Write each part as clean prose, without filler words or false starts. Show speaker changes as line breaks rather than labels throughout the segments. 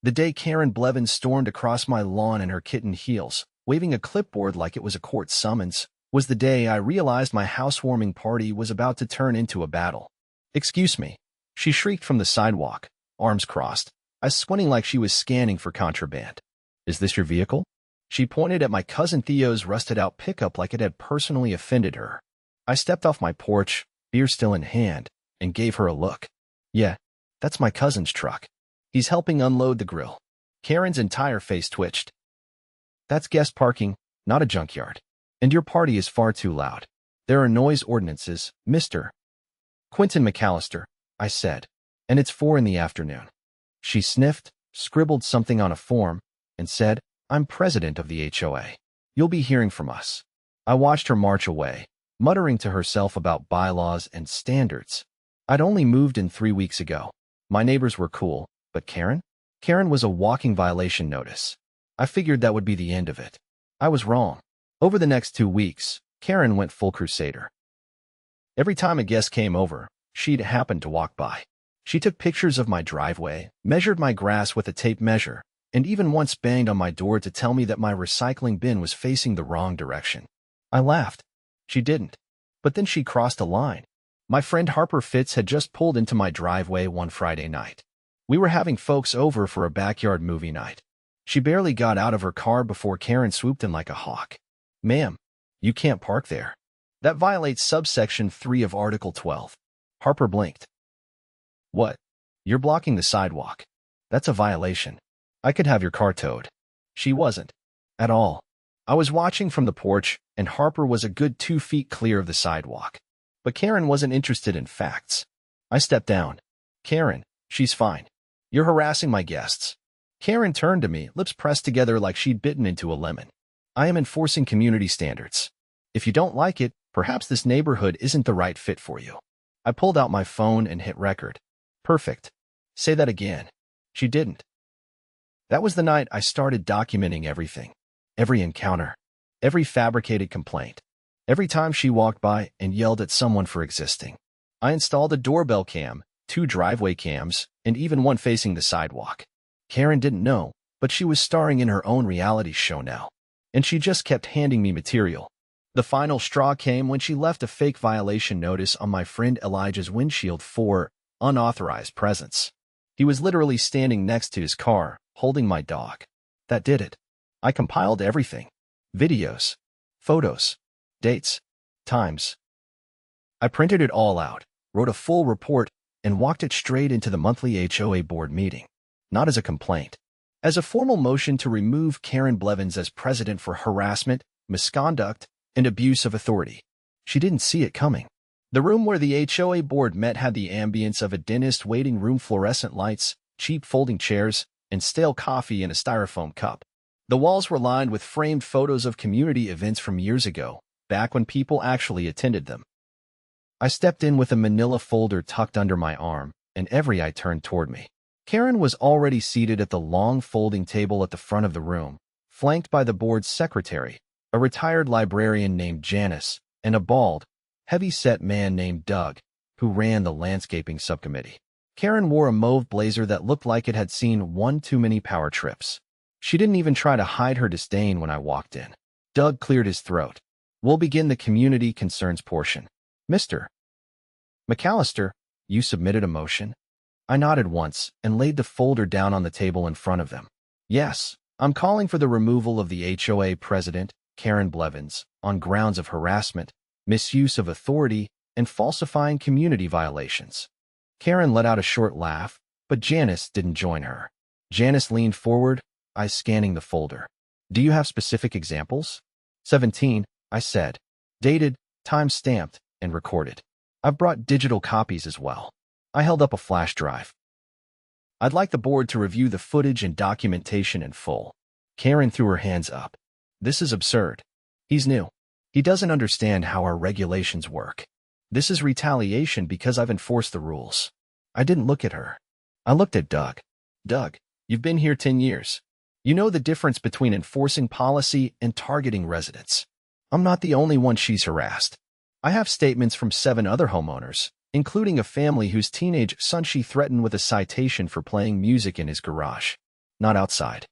The day Karren Blevins stormed across my lawn in her kitten heels, waving a clipboard like it was a court summons, was the day I realized my housewarming party was about to turn into a battle. "Excuse me," she shrieked from the sidewalk, arms crossed, eyes squinting like she was scanning for contraband. "Is this your vehicle?" She pointed at my cousin Theo's rusted-out pickup like it had personally offended her. I stepped off my porch, beer still in hand, and gave her a look. "Yeah, that's my cousin's truck. He's helping unload the grill." Karen's entire face twitched. "That's guest parking, not a junkyard. And your party is far too loud. There are noise ordinances, Mr. Quentin McAllister," I said, "and it's 4 in the afternoon." She sniffed, scribbled something on a form, and said, "I'm president of the HOA. You'll be hearing from us." I watched her march away, muttering to herself about bylaws and standards. I'd only moved in 3 weeks ago. My neighbors were cool, but Karren? Karren was a walking violation notice. I figured that would be the end of it. I was wrong. Over the next 2 weeks, Karren went full crusader. Every time a guest came over, she'd happen to walk by. She took pictures of my driveway, measured my grass with a tape measure, and even once banged on my door to tell me that my recycling bin was facing the wrong direction. I laughed. She didn't. But then she crossed a line. My friend Harper Fitz had just pulled into my driveway one Friday night. We were having folks over for a backyard movie night. She barely got out of her car before Karren swooped in like a hawk. "Ma'am, you can't park there. That violates subsection 3 of Article 12. Harper blinked. "What? You're blocking the sidewalk. That's a violation. I could have your car towed." She wasn't. At all. I was watching from the porch, and Harper was a good 2 feet clear of the sidewalk. But Karren wasn't interested in facts. I stepped down. "Karren, she's fine. You're harassing my guests." Karren turned to me, lips pressed together like she'd bitten into a lemon. "I am enforcing community standards. If you don't like it, perhaps this neighborhood isn't the right fit for you." I pulled out my phone and hit record. "Perfect. Say that again." She didn't. That was the night I started documenting everything. Every encounter. Every fabricated complaint. Every time she walked by and yelled at someone for existing. I installed a doorbell cam, 2 driveway cams, and even one facing the sidewalk. Karren didn't know, but she was starring in her own reality show now. And she just kept handing me material. The final straw came when she left a fake violation notice on my friend Elijah's windshield for unauthorized presence. He was literally standing next to his car, holding my dog. That did it. I compiled everything. Videos, photos, dates, times. I printed it all out, wrote a full report, and walked it straight into the monthly HOA board meeting. Not as a complaint. As a formal motion to remove Karren Blevins as president for harassment, misconduct, and abuse of authority. She didn't see it coming. The room where the HOA board met had the ambience of a dentist waiting room, fluorescent lights, cheap folding chairs, and stale coffee in a styrofoam cup. The walls were lined with framed photos of community events from years ago, back when people actually attended them. I stepped in with a manila folder tucked under my arm, and every eye turned toward me. Karren was already seated at the long folding table at the front of the room, flanked by the board's secretary, a retired librarian named Janice, and a bald, heavy-set man named Doug, who ran the landscaping subcommittee. Karren wore a mauve blazer that looked like it had seen one too many power trips. She didn't even try to hide her disdain when I walked in. Doug cleared his throat. "We'll begin the community concerns portion. Mr. McAllister, you submitted a motion?" I nodded once and laid the folder down on the table in front of them. "Yes, I'm calling for the removal of the HOA president, Karren Blevins, on grounds of harassment, misuse of authority, and falsifying community violations." Karren let out a short laugh, but Janice didn't join her. Janice leaned forward, eyes scanning the folder. "Do you have specific examples?" 17, I said. Dated, time-stamped, and recorded. I've brought digital copies as well. I held up a flash drive. "I'd like the board to review the footage and documentation in full." Karren threw her hands up. "This is absurd. He's new. He doesn't understand how our regulations work. This is retaliation because I've enforced the rules." I didn't look at her. I looked at Doug. "Doug, you've been here 10 years. You know the difference between enforcing policy and targeting residents. I'm not the only one she's harassed. I have statements from 7 other homeowners, including a family whose teenage son she threatened with a citation for playing music in his garage. Not outside.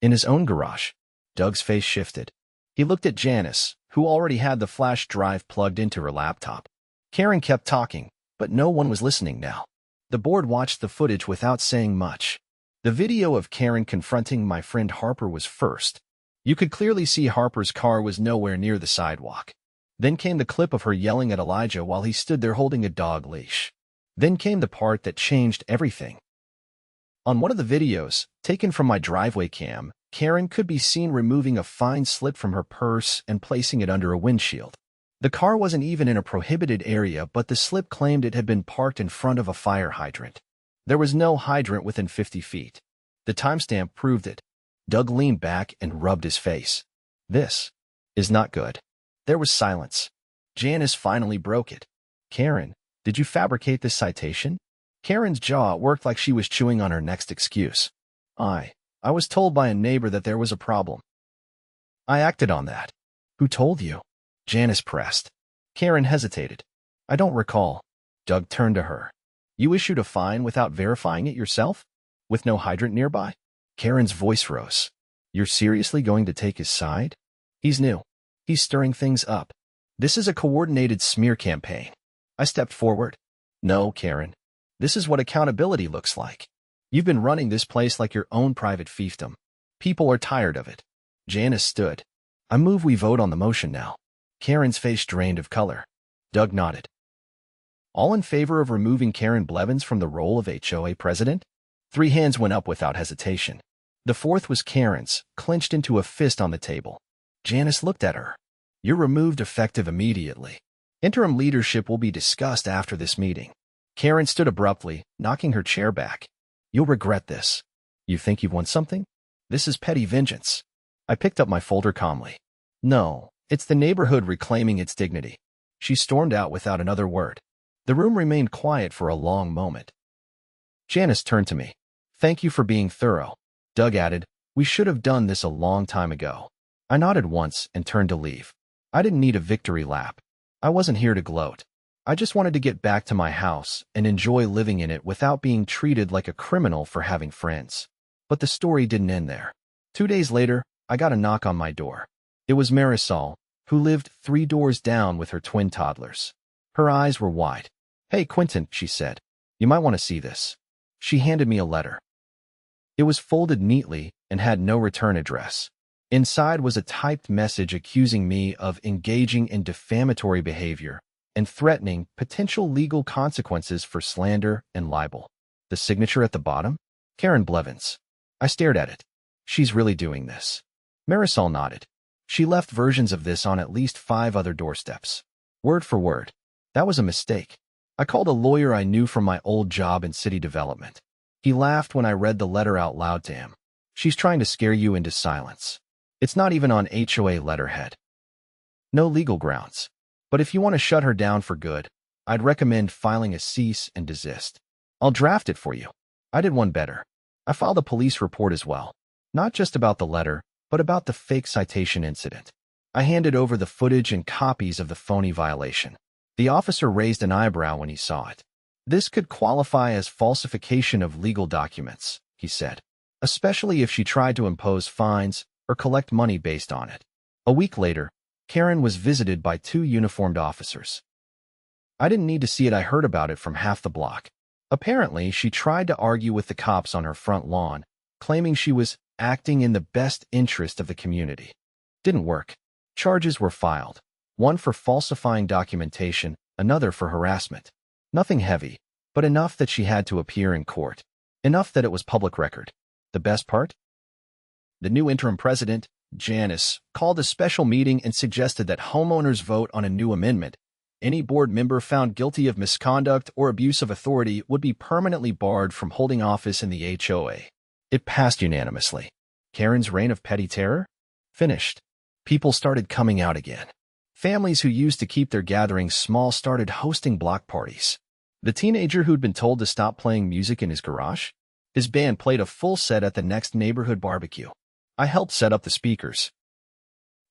In his own garage. Doug's face shifted. He looked at Janice, who already had the flash drive plugged into her laptop. Karren kept talking, but no one was listening now. The board watched the footage without saying much. The video of Karren confronting my friend Harper was first. You could clearly see Harper's car was nowhere near the sidewalk. Then came the clip of her yelling at Elijah while he stood there holding a dog leash. Then came the part that changed everything. On one of the videos, taken from my driveway cam, Karren could be seen removing a fine slip from her purse and placing it under a windshield. The car wasn't even in a prohibited area, but the slip claimed it had been parked in front of a fire hydrant. There was no hydrant within 50 feet. The timestamp proved it. Doug leaned back and rubbed his face. This is not good. There was silence. Janice finally broke it. Karren, did you fabricate this citation? Karen's jaw worked like she was chewing on her next excuse. I was told by a neighbor that there was a problem. I acted on that. Who told you? Janice pressed. Karren hesitated. I don't recall. Doug turned to her. You issued a fine without verifying it yourself? With no hydrant nearby? Karen's voice rose. You're seriously going to take his side? He's new. He's stirring things up. This is a coordinated smear campaign. I stepped forward. No, Karren. This is what accountability looks like. You've been running this place like your own private fiefdom. People are tired of it. Janice stood. I move we vote on the motion now. Karen's face drained of color. Doug nodded. All in favor of removing Karren Blevins from the role of HOA president? 3 hands went up without hesitation. The fourth was Karen's, clenched into a fist on the table. Janice looked at her. You're removed effective immediately. Interim leadership will be discussed after this meeting. Karren stood abruptly, knocking her chair back. You'll regret this. You think you've won something? This is petty vengeance. I picked up my folder calmly. No, it's the neighborhood reclaiming its dignity. She stormed out without another word. The room remained quiet for a long moment. Janice turned to me. Thank you for being thorough. Doug added, we should have done this a long time ago. I nodded once and turned to leave. I didn't need a victory lap. I wasn't here to gloat. I just wanted to get back to my house and enjoy living in it without being treated like a criminal for having friends. But the story didn't end there. 2 days later, I got a knock on my door. It was Marisol, who lived 3 doors down with her twin toddlers. Her eyes were wide. Hey, Quentin, she said. You might want to see this. She handed me a letter. It was folded neatly and had no return address. Inside was a typed message accusing me of engaging in defamatory behavior and threatening potential legal consequences for slander and libel. The signature at the bottom? Karren Blevins. I stared at it. She's really doing this. Marisol nodded. She left versions of this on at least 5 other doorsteps. Word for word. That was a mistake. I called a lawyer I knew from my old job in city development. He laughed when I read the letter out loud to him. She's trying to scare you into silence. It's not even on HOA letterhead. No legal grounds. But if you want to shut her down for good, I'd recommend filing a cease and desist. I'll draft it for you. I did one better. I filed a police report as well. Not just about the letter, but about the fake citation incident. I handed over the footage and copies of the phony violation. The officer raised an eyebrow when he saw it. This could qualify as falsification of legal documents, he said, especially if she tried to impose fines or collect money based on it. A week later, Karren was visited by 2 uniformed officers. I didn't need to see it. I heard about it from half the block. Apparently, she tried to argue with the cops on her front lawn, claiming she was acting in the best interest of the community. Didn't work. Charges were filed. One for falsifying documentation, another for harassment. Nothing heavy, but enough that she had to appear in court. Enough that it was public record. The best part? The new interim president, Janice, called a special meeting and suggested that homeowners vote on a new amendment. Any board member found guilty of misconduct or abuse of authority would be permanently barred from holding office in the HOA. It passed unanimously. Karren's reign of petty terror? Finished. People started coming out again. Families who used to keep their gatherings small started hosting block parties. The teenager who'd been told to stop playing music in his garage? His band played a full set at the next neighborhood barbecue. I helped set up the speakers.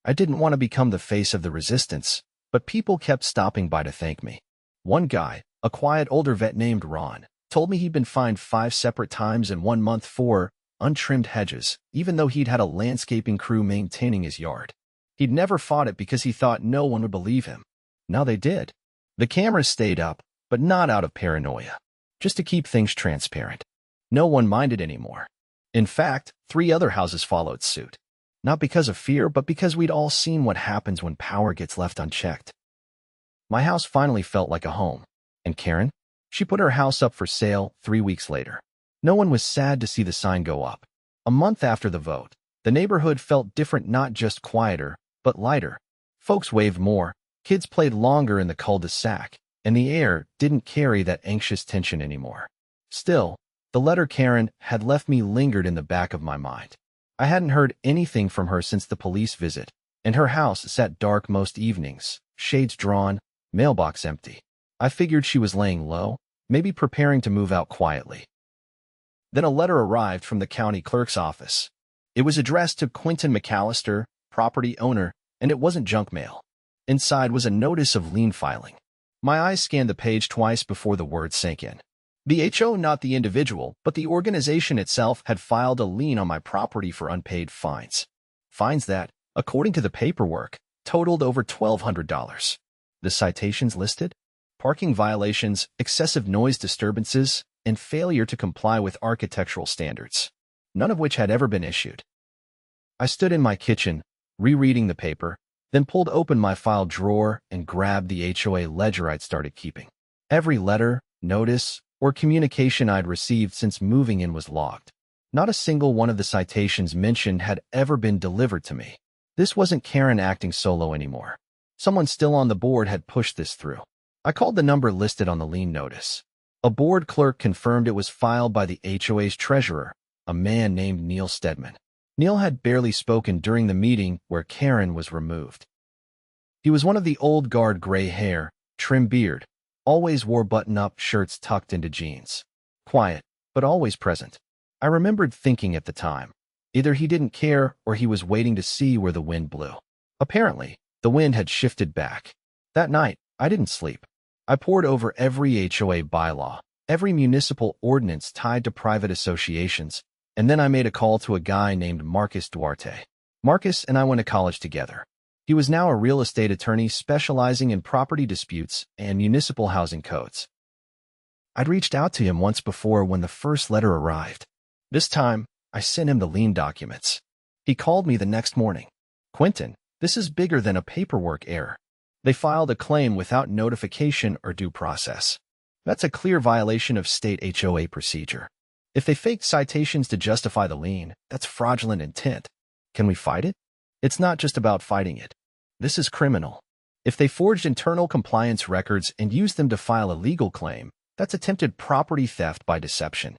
I didn't want to become the face of the resistance, but people kept stopping by to thank me. One guy, a quiet older vet named Ron, told me he'd been fined 5 separate times in 1 month for untrimmed hedges, even though he'd had a landscaping crew maintaining his yard. He'd never fought it because he thought no one would believe him. Now they did. The cameras stayed up, but not out of paranoia. Just to keep things transparent. No one minded anymore. In fact, 3 other houses followed suit. Not because of fear, but because we'd all seen what happens when power gets left unchecked. My house finally felt like a home. And Karren? She put her house up for sale 3 weeks later. No one was sad to see the sign go up. A month after the vote, the neighborhood felt different, not just quieter, but lighter. Folks waved more, kids played longer in the cul-de-sac, and the air didn't carry that anxious tension anymore. Still, the letter Karren had left me lingered in the back of my mind. I hadn't heard anything from her since the police visit, and her house sat dark most evenings, shades drawn, mailbox empty. I figured she was laying low, maybe preparing to move out quietly. Then a letter arrived from the county clerk's office. It was addressed to Quentin McAllister, property owner, and it wasn't junk mail. Inside was a notice of lien filing. My eyes scanned the page twice before the words sank in. The HO, not the individual, but the organization itself, had filed a lien on my property for unpaid fines. Fines that, according to the paperwork, totaled over $1,200. The citations listed? Parking violations, excessive noise disturbances, and failure to comply with architectural standards, none of which had ever been issued. I stood in my kitchen, rereading the paper, then pulled open my file drawer and grabbed the HOA ledger I'd started keeping. Every letter, notice, or communication I'd received since moving in was logged. Not a single one of the citations mentioned had ever been delivered to me. This wasn't Karren acting solo anymore. Someone still on the board had pushed this through. I called the number listed on the lien notice. A board clerk confirmed it was filed by the HOA's treasurer, a man named Neil Stedman. Neil had barely spoken during the meeting where Karren was removed. He was one of the old guard, gray hair, trim beard, always wore button-up shirts tucked into jeans. Quiet, but always present. I remembered thinking at the time, either he didn't care or he was waiting to see where the wind blew. Apparently, the wind had shifted back. That night, I didn't sleep. I pored over every HOA bylaw, every municipal ordinance tied to private associations, and then I made a call to a guy named Marcus Duarte. Marcus and I went to college together. He was now a real estate attorney specializing in property disputes and municipal housing codes. I'd reached out to him once before when the first letter arrived. This time, I sent him the lien documents. He called me the next morning. "Quentin, this is bigger than a paperwork error. They filed a claim without notification or due process. That's a clear violation of state HOA procedure. If they faked citations to justify the lien, that's fraudulent intent. Can we fight it? It's not just about fighting it. This is criminal. If they forged internal compliance records and used them to file a legal claim, that's attempted property theft by deception.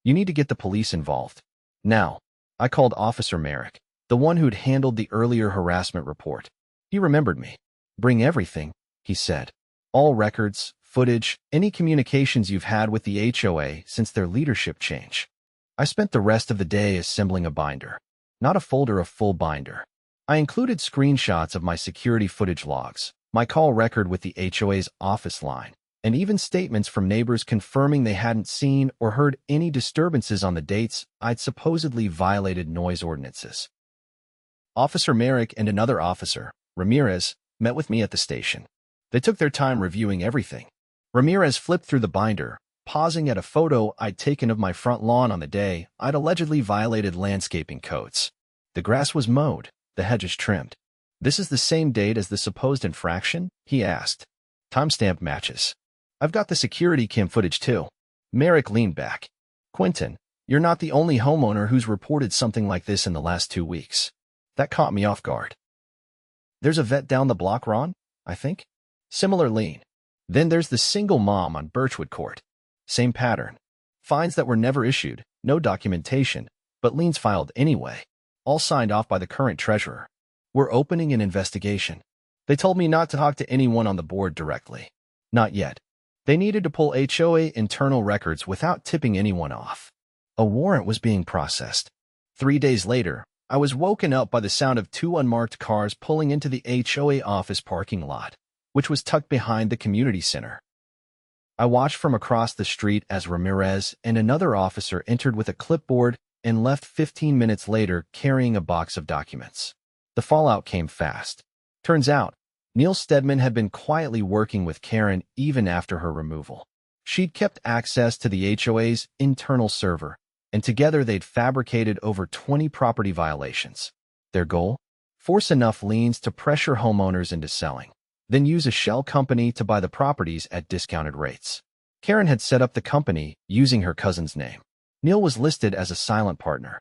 You need to get the police involved. Now." I called Officer Merrick, the one who'd handled the earlier harassment report. He remembered me. "Bring everything," he said. "All records, footage, any communications you've had with the HOA since their leadership change." I spent the rest of the day assembling a binder. Not a folder, a full binder. I included screenshots of my security footage logs, my call record with the HOA's office line, and even statements from neighbors confirming they hadn't seen or heard any disturbances on the dates I'd supposedly violated noise ordinances. Officer Merrick and another officer, Ramirez, met with me at the station. They took their time reviewing everything. Ramirez flipped through the binder, pausing at a photo I'd taken of my front lawn on the day I'd allegedly violated landscaping codes. The grass was mowed, the hedges trimmed. "This is the same date as the supposed infraction?" he asked. "Timestamp matches. I've got the security cam footage too." Merrick leaned back. "Quentin, you're not the only homeowner who's reported something like this in the last 2 weeks." That caught me off guard. "There's a vet down the block, Ron, I think. Similar lien. Then there's the single mom on Birchwood Court. Same pattern. Fines that were never issued, no documentation, but liens filed anyway. All signed off by the current treasurer. We're opening an investigation. They told me not to talk to anyone on the board directly. Not yet. They needed to pull HOA internal records without tipping anyone off. A warrant was being processed. 3 days later, I was woken up by the sound of 2 unmarked cars pulling into the HOA office parking lot, which was tucked behind the community center. I watched from across the street as Ramirez and another officer entered with a clipboard and left 15 minutes later carrying a box of documents. The fallout came fast. Turns out, Neil Stedman had been quietly working with Karren even after her removal. She'd kept access to the HOA's internal server, and together they'd fabricated over 20 property violations. Their goal? Force enough liens to pressure homeowners into selling, then use a shell company to buy the properties at discounted rates. Karren had set up the company using her cousin's name. Neil was listed as a silent partner.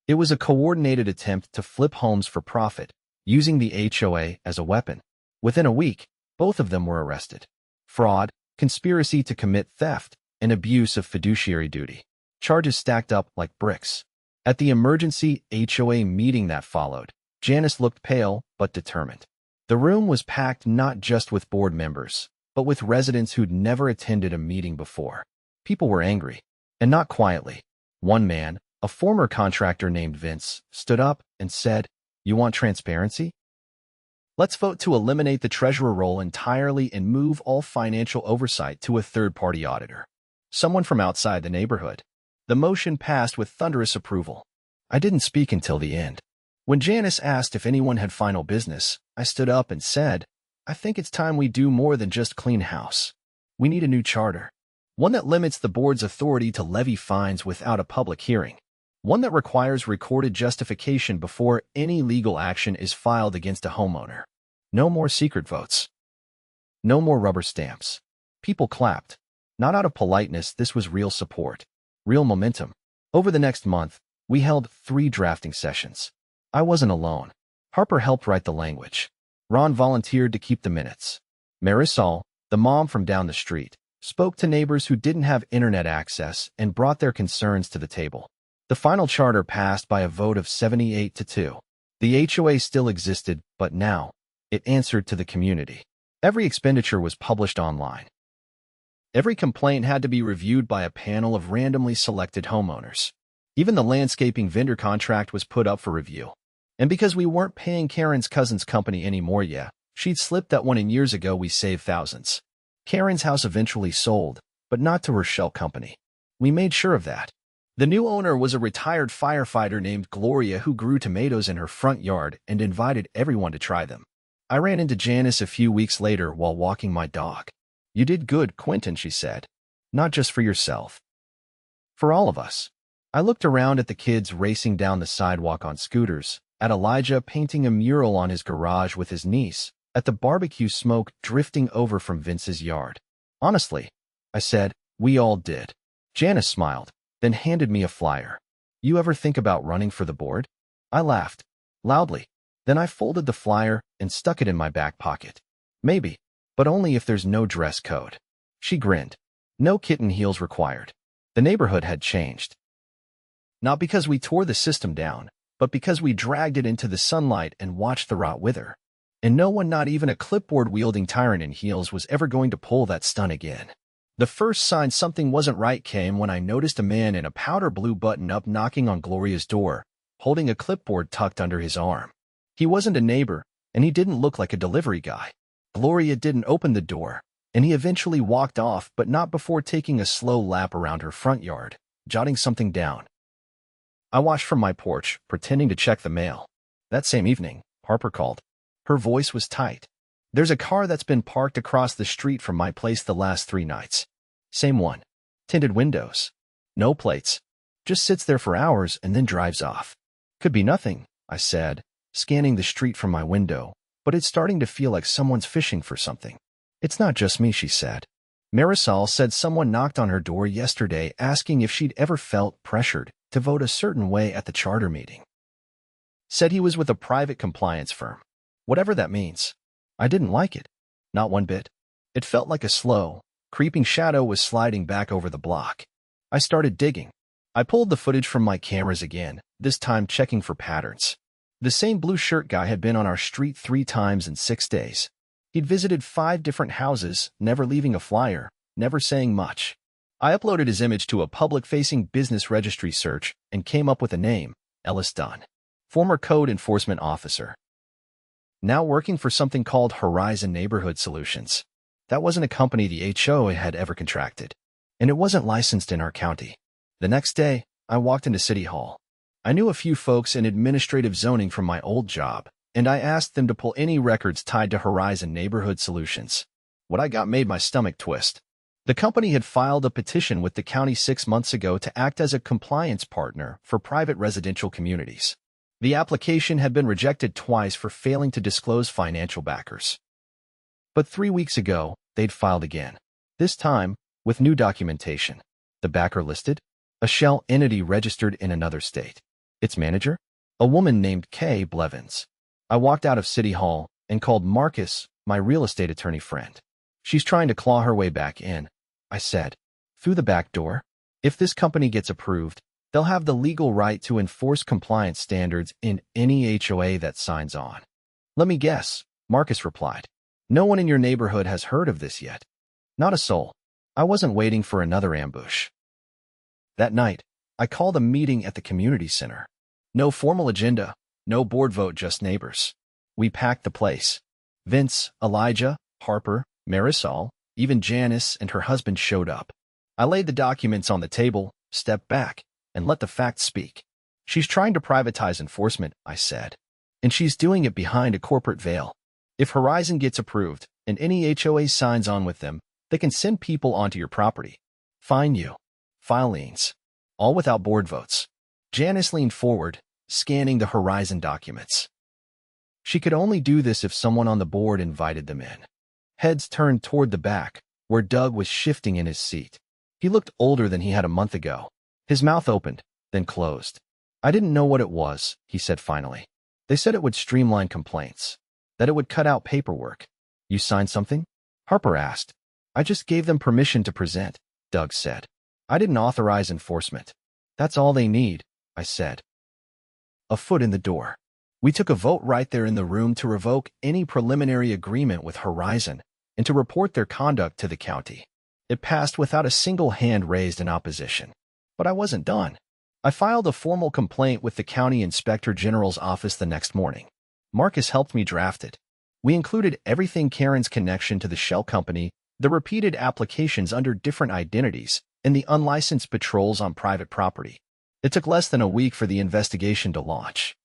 It was a coordinated attempt to flip homes for profit, using the HOA as a weapon. Within a week, both of them were arrested. Fraud, conspiracy to commit theft, and abuse of fiduciary duty. Charges stacked up like bricks. At the emergency HOA meeting that followed, Janice looked pale but determined. The room was packed not just with board members, but with residents who'd never attended a meeting before. People were angry, and not quietly. One man, a former contractor named Vince, stood up and said, "You want transparency? Let's vote to eliminate the treasurer role entirely and move all financial oversight to a third-party auditor. Someone from outside the neighborhood." The motion passed with thunderous approval. I didn't speak until the end. When Janice asked if anyone had final business, I stood up and said, "I think it's time we do more than just clean house. We need a new charter. One that limits the board's authority to levy fines without a public hearing. One that requires recorded justification before any legal action is filed against a homeowner. No more secret votes. No more rubber stamps." People clapped. Not out of politeness, this was real support. Real momentum. Over the next month, we held 3 drafting sessions. I wasn't alone. Harper helped write the language. Ron volunteered to keep the minutes. Marisol, the mom from down the street, spoke to neighbors who didn't have internet access and brought their concerns to the table. The final charter passed by a vote of 78-2. The HOA still existed, but now, it answered to the community. Every expenditure was published online. Every complaint had to be reviewed by a panel of randomly selected homeowners. Even the landscaping vendor contract was put up for review. And because we weren't paying Karren's cousin's company anymore yet, she'd slipped that one in years ago, we saved thousands. Karren's house eventually sold, but not to her shell company. We made sure of that. The new owner was a retired firefighter named Gloria who grew tomatoes in her front yard and invited everyone to try them. I ran into Janice a few weeks later while walking my dog. "You did good, Quentin," she said. "Not just for yourself. For all of us." I looked around at the kids racing down the sidewalk on scooters, at Elijah painting a mural on his garage with his niece, at the barbecue smoke drifting over from Vince's yard. "Honestly," I said, "we all did." Janice smiled, then handed me a flyer. "You ever think about running for the board?" I laughed, loudly. Then I folded the flyer and stuck it in my back pocket. "Maybe, but only if there's no dress code." She grinned. No kitten heels required. The neighborhood had changed. Not because we tore the system down, but because we dragged it into the sunlight and watched the rot wither. And no one, not even a clipboard-wielding tyrant in heels, was ever going to pull that stunt again. The first sign something wasn't right came when I noticed a man in a powder blue button-up knocking on Gloria's door, holding a clipboard tucked under his arm. He wasn't a neighbor, and he didn't look like a delivery guy. Gloria didn't open the door, and he eventually walked off, but not before taking a slow lap around her front yard, jotting something down. I watched from my porch, pretending to check the mail. That same evening, Harper called. Her voice was tight. "There's a car that's been parked across the street from my place the last 3 nights. Same one. Tinted windows. No plates. Just sits there for hours and then drives off." "Could be nothing," I said, scanning the street from my window, "but it's starting to feel like someone's fishing for something." "It's not just me," she said. "Marisol said someone knocked on her door yesterday asking if she'd ever felt pressured to vote a certain way at the charter meeting. Said he was with a private compliance firm. Whatever that means." I didn't like it. Not one bit. It felt like a slow, creeping shadow was sliding back over the block. I started digging. I pulled the footage from my cameras again, this time checking for patterns. The same blue shirt guy had been on our street 3 times in 6 days. He'd visited 5 different houses, never leaving a flyer, never saying much. I uploaded his image to a public-facing business registry search and came up with a name, Ellis Dunn, former code enforcement officer. Now working for something called Horizon Neighborhood Solutions. That wasn't a company the HOA had ever contracted, and it wasn't licensed in our county. The next day, I walked into City Hall. I knew a few folks in administrative zoning from my old job, and I asked them to pull any records tied to Horizon Neighborhood Solutions. What I got made my stomach twist. The company had filed a petition with the county 6 months ago to act as a compliance partner for private residential communities. The application had been rejected twice for failing to disclose financial backers. But 3 weeks ago, they'd filed again. This time, with new documentation. The backer listed? A shell entity registered in another state. Its manager? A woman named Karren Blevins. I walked out of City Hall and called Marcus, my real estate attorney friend. She's trying to claw her way back in, I said. Through the back door? If this company gets approved, they'll have the legal right to enforce compliance standards in any HOA that signs on. Let me guess, Marcus replied. No one in your neighborhood has heard of this yet. Not a soul. I wasn't waiting for another ambush. That night, I called a meeting at the community center. No formal agenda, no board vote, just neighbors. We packed the place. Vince, Elijah, Harper, Marisol, even Janice and her husband showed up. I laid the documents on the table, stepped back, and let the facts speak. She's trying to privatize enforcement, I said. And she's doing it behind a corporate veil. If Horizon gets approved, and any HOA signs on with them, they can send people onto your property. Fine you. File liens. All without board votes. Janice leaned forward, scanning the Horizon documents. She could only do this if someone on the board invited them in. Heads turned toward the back, where Doug was shifting in his seat. He looked older than he had a month ago. His mouth opened, then closed. I didn't know what it was, he said finally. They said it would streamline complaints, that it would cut out paperwork. You signed something? Harper asked. I just gave them permission to present, Doug said. I didn't authorize enforcement. That's all they need, I said. A foot in the door. We took a vote right there in the room to revoke any preliminary agreement with Horizon and to report their conduct to the county. It passed without a single hand raised in opposition. But I wasn't done. I filed a formal complaint with the county inspector general's office the next morning. Marcus helped me draft it. We included everything: Karren's connection to the shell company, the repeated applications under different identities, and the unlicensed patrols on private property. It took less than a week for the investigation to launch.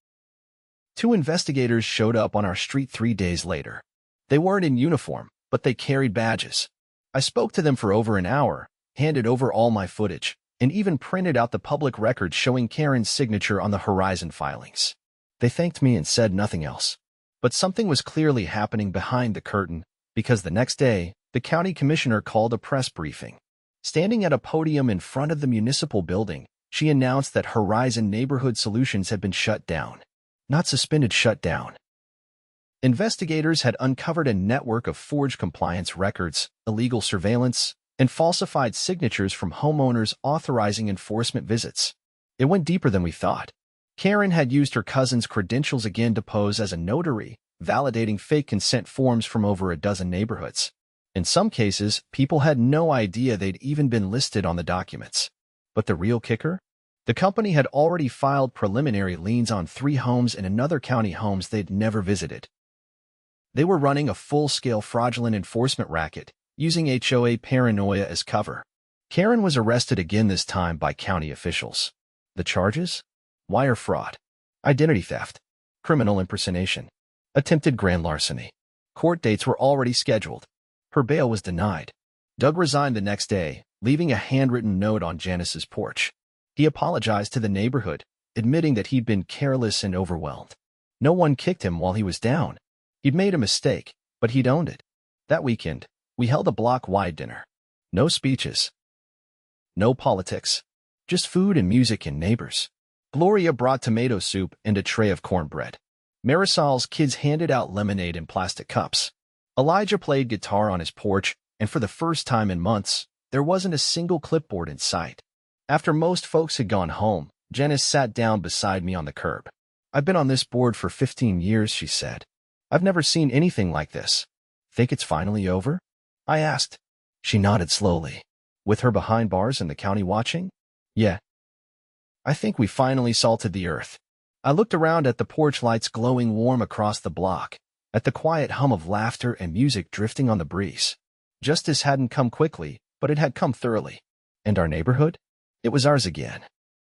2 investigators showed up on our street 3 days later. They weren't in uniform, but they carried badges. I spoke to them for over an hour, handed over all my footage, and even printed out the public record showing Karren's signature on the Horizon filings. They thanked me and said nothing else. But something was clearly happening behind the curtain, because the next day, the county commissioner called a press briefing. Standing at a podium in front of the municipal building, she announced that Horizon Neighborhood Solutions had been shut down. Not suspended, shut down. Investigators had uncovered a network of forged compliance records, illegal surveillance, and falsified signatures from homeowners authorizing enforcement visits. It went deeper than we thought. Karren had used her cousin's credentials again to pose as a notary, validating fake consent forms from over a dozen neighborhoods. In some cases, people had no idea they'd even been listed on the documents. But the real kicker? The company had already filed preliminary liens on 3 homes in another county, homes they'd never visited. They were running a full-scale fraudulent enforcement racket, using HOA paranoia as cover. Karren was arrested again, this time by county officials. The charges? Wire fraud, identity theft, criminal impersonation, attempted grand larceny. Court dates were already scheduled. Her bail was denied. Doug resigned the next day, leaving a handwritten note on Janice's porch. He apologized to the neighborhood, admitting that he'd been careless and overwhelmed. No one kicked him while he was down. He'd made a mistake, but he'd owned it. That weekend, we held a block-wide dinner. No speeches. No politics. Just food and music and neighbors. Gloria brought tomato soup and a tray of cornbread. Marisol's kids handed out lemonade in plastic cups. Elijah played guitar on his porch, and for the first time in months, there wasn't a single clipboard in sight. After most folks had gone home, Janice sat down beside me on the curb. I've been on this board for 15 years, she said. I've never seen anything like this. Think it's finally over? I asked. She nodded slowly. With her behind bars and the county watching? Yeah. I think we finally salted the earth. I looked around at the porch lights glowing warm across the block, at the quiet hum of laughter and music drifting on the breeze. Justice hadn't come quickly, but it had come thoroughly. And our neighborhood? It was ours again.